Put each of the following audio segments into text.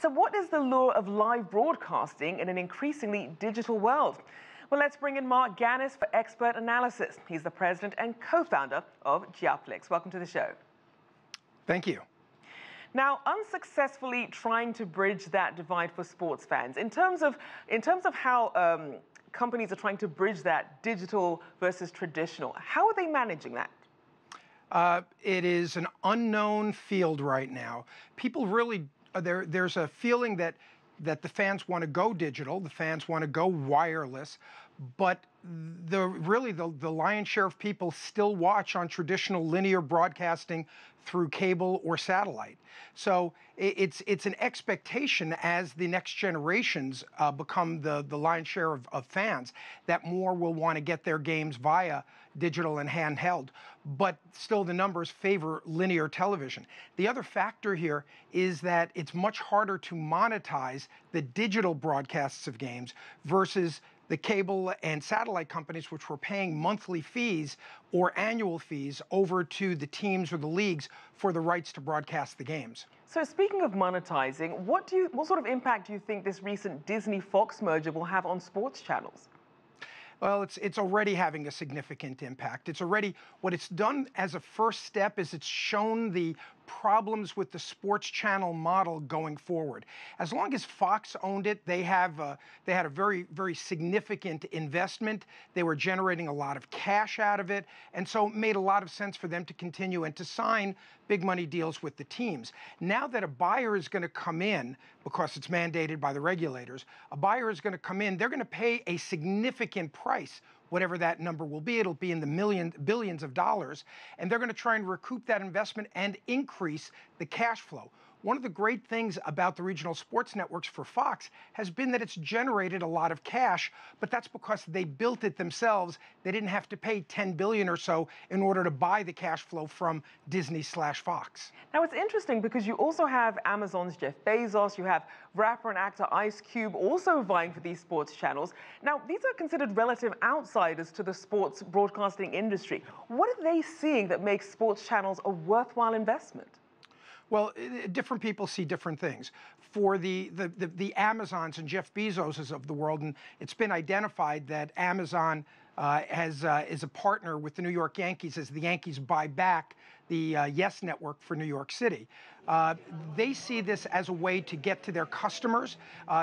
So what is the lure of live broadcasting in an increasingly digital world? Well, let's bring in Marc Ganis for expert analysis. He's the president and co-founder of Giaflix. Welcome to the show. Thank you. Now, unsuccessfully trying to bridge that divide for sports fans, in terms of how companies are trying to bridge that digital versus traditional, how are they managing that? It is an unknown field right now. People really, there's a feeling that the fans want to go digital, the fans want to go wireless, but the lion's share of people still watch on traditional linear broadcasting through cable or satellite. So it's an expectation as the next generations become the lion's share of fans that more will want to get their games via digital and handheld, but still the numbers favor linear television. The other factor here is that it's much harder to monetize the digital broadcasts of games versus the cable and satellite companies, which were paying monthly fees or annual fees over to the teams or the leagues for the rights to broadcast the games. So speaking of monetizing, what sort of impact do you think this recent Disney-Fox merger will have on sports channels? Well, it's already having a significant impact. It's already, what it's done as a first step is it's shown the problems with the sports channel model going forward. As long as Fox owned it, they had a very, very significant investment. They were generating a lot of cash out of it, and so it made a lot of sense for them to continue and to sign big money deals with the teams. Now that a buyer is going to come in, because it's mandated by the regulators, a buyer is going to come in, they're going to pay a significant price, whatever that number will be. It'll be in the billions of dollars, and they're going to try and recoup that investment and increase the cash flow. One of the great things about the regional sports networks for Fox has been that it's generated a lot of cash, but that's because they built it themselves. They didn't have to pay $10 billion or so in order to buy the cash flow from Disney/Fox. Now, it's interesting because you also have Amazon's Jeff Bezos, you have rapper and actor Ice Cube also vying for these sports channels. Now, these are considered relative outsiders to the sports broadcasting industry. What are they seeing that makes sports channels a worthwhile investment? Well, different people see different things. For the Amazons and Jeff Bezoses of the world, and it's been identified that Amazon is a partner with the New York Yankees as the Yankees buy back the Yes Network for New York City. They see this as a way to get to their customers,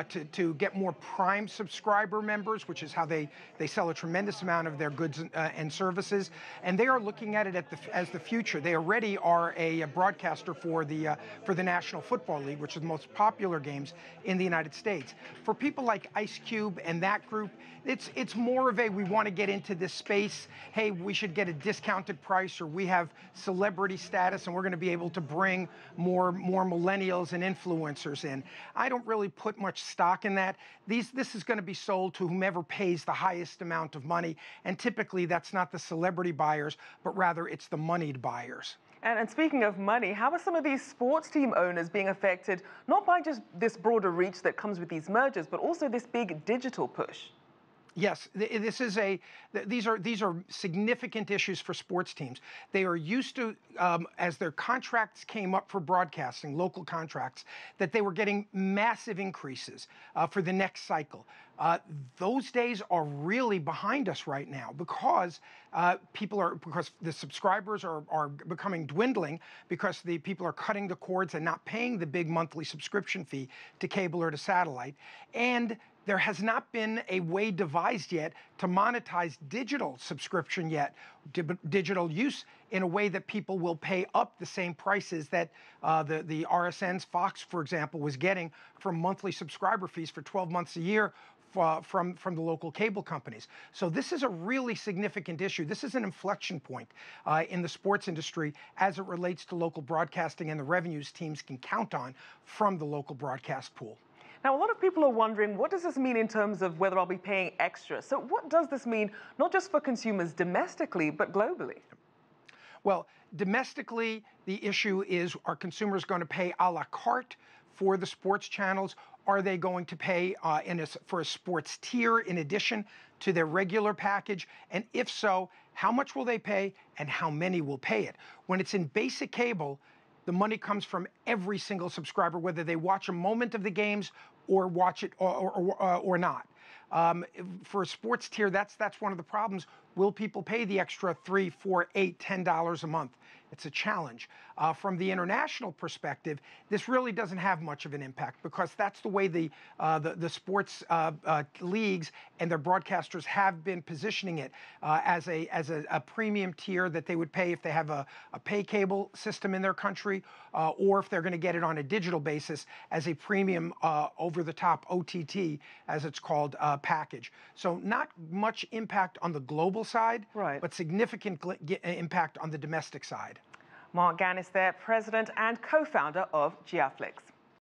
to get more Prime subscriber members, which is how they sell a tremendous amount of their goods and services. And they are looking at it as the future. They already are a broadcaster for the National Football League, which is the most popular games in the United States. For people like Ice Cube and that group, it's more of a, we want to get into this space. Hey, we should get a discounted price, or we have celebrity status, and we're going to be able to bring more millennials and influencers in. I don't really put much stock in that. This is going to be sold to whomever pays the highest amount of money, and typically that's not the celebrity buyers, but rather it's the moneyed buyers. And speaking of money, how are some of these sports team owners being affected, not by just this broader reach that comes with these mergers, but also this big digital push? Yes, these are significant issues for sports teams. They are used to, as their contracts came up for broadcasting, local contracts, that they were getting massive increases for the next cycle. Those days are really behind us right now because because the subscribers are becoming dwindling, because the people are cutting the cords and not paying the big monthly subscription fee to cable or to satellite, and there has not been a way devised yet to monetize digital subscription yet, digital use, in a way that people will pay up the same prices that the RSNs, Fox, for example, was getting from monthly subscriber fees for 12 months a year from the local cable companies. So this is a really significant issue. This is an inflection point in the sports industry as it relates to local broadcasting and the revenues teams can count on from the local broadcast pool. Now, a lot of people are wondering, what does this mean in terms of whether I'll be paying extra? So what does this mean, not just for consumers domestically, but globally? Well, domestically, the issue is, are consumers going to pay a la carte for the sports channels? Are they going to pay for a sports tier in addition to their regular package? And if so, how much will they pay and how many will pay it? When it's in basic cable, The money comes from every single subscriber, whether they watch a moment of the games or watch it or not. For a sports tier, that's one of the problems. Will people pay the extra $3, $4, $8, $10 a month? It's a challenge. From the international perspective, this really doesn't have much of an impact because that's the way the sports leagues and their broadcasters have been positioning it as a premium tier that they would pay if they have a pay cable system in their country, or if they're going to get it on a digital basis as a premium over-the-top OTT, as it's called, package. So not much impact on the global side, right, but significant impact on the domestic side. Marc Ganis there, president and co-founder of Giaflix.